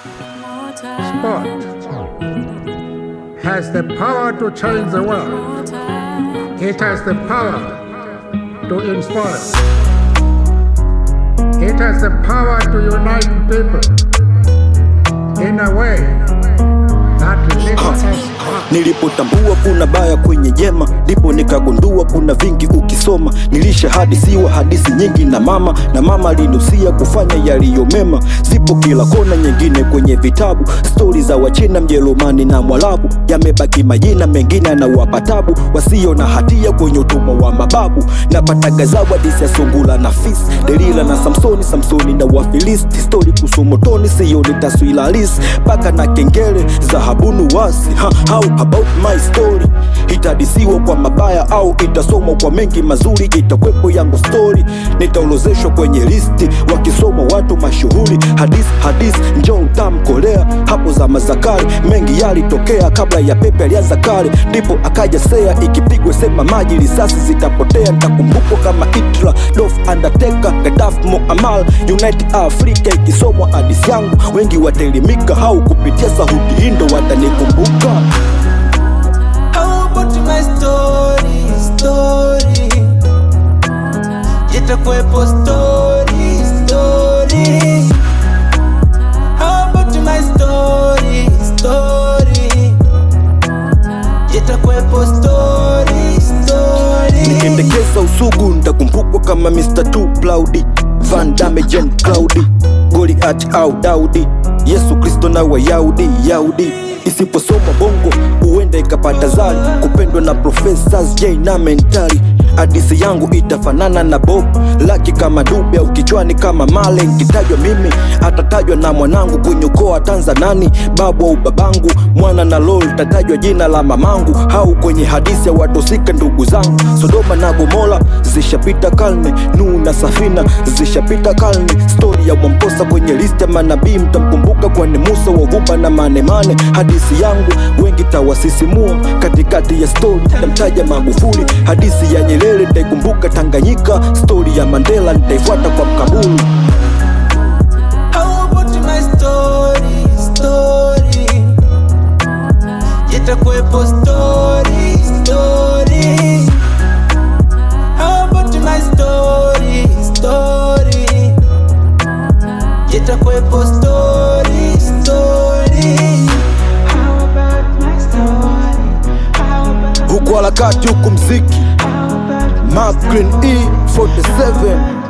Sport has the power to change the world. It has the power to inspire. It has the power to unite people in a way that lifts us up. Nilipotambua kuna baya kwenye jema, ndipo nikagundua kuna vingi ukisoma. Nilishahadisiwa hadithi nyingi na mama alinusia kufanya yaliyo mema. Zipo kila kona, nyingine kwenye vitabu, stori za Wachina, Mjerumani na Mwarabu. Yamebaki majina mengine na wapatabu, wasio na hatia kwenye utumwa wa mababu. Napata gazabu hadithi ya sungula na fisi, Delila na Samsoni na Wafilisti. Stori kusomotoni, sioni taswira halisi, paka na kengele za habunu wasi. How about my story? Itadisiwa kwa mabaya au itasomwa kwa mengi mazuri? Itakwepo yangu story, nitaolozeshwa kwenye listi wakisoma watu mashuhuri. Hadith njoo utamkolea. Hapo zama za kale mengi yalitokea, kabla ya Pepe alianza kale, ndipo akaja Sea. Ikipigwa sema maji risasi zitapotea. Nitakumbukwa kama Hitler, Dolph, Undertaker, Gaddafi, Muammar, United Africa. Ikisomwa hadithi yangu wengi wataelimika, hau kupitia sauti hindo watanikumbuka. How about my story? Itakwepo story. How about my story? Itakwepo story. Nikendekeza usugu nitakumbukwa kama Mr. Too Cloudy, Van Damme, Jean Claude, Goliath au Daudi, Yesu Kristo na Wayahudi. Isiposoma bongo huenda ikapata zali, kupendwa na Professors J na Mentari. Hadithi yangu itafanana na Bob Laki kama Dube au kichwani kama Male. Kitajwa mimi atatajwa na mwanangu, kwenye ukoo Tanzanani babu au babangu. Mwana na lol tatajwa jina la mamangu, au kwenye hadithi ya watosika ndugu zangu. Sodoma na Gomora zishapita karne, Nuhu na Safina zishapita karne. Story ya Mwamposa kwenye list ya manabii, mtamkumbuka kwani Musa wa Vumba na Manemane. Hadithi yangu wengi tawasisimua, katikati ya story tamtaja Magufuli. Hadithi ya Nyerere nitaikumbuka Tanganyika, story ya Mandela nitaifuata kwa mkabulu. How about my story? Itakwepo story. How about my story? Itakwepo story. How about my story? Huku harakati huku mziki, Mark Green E47.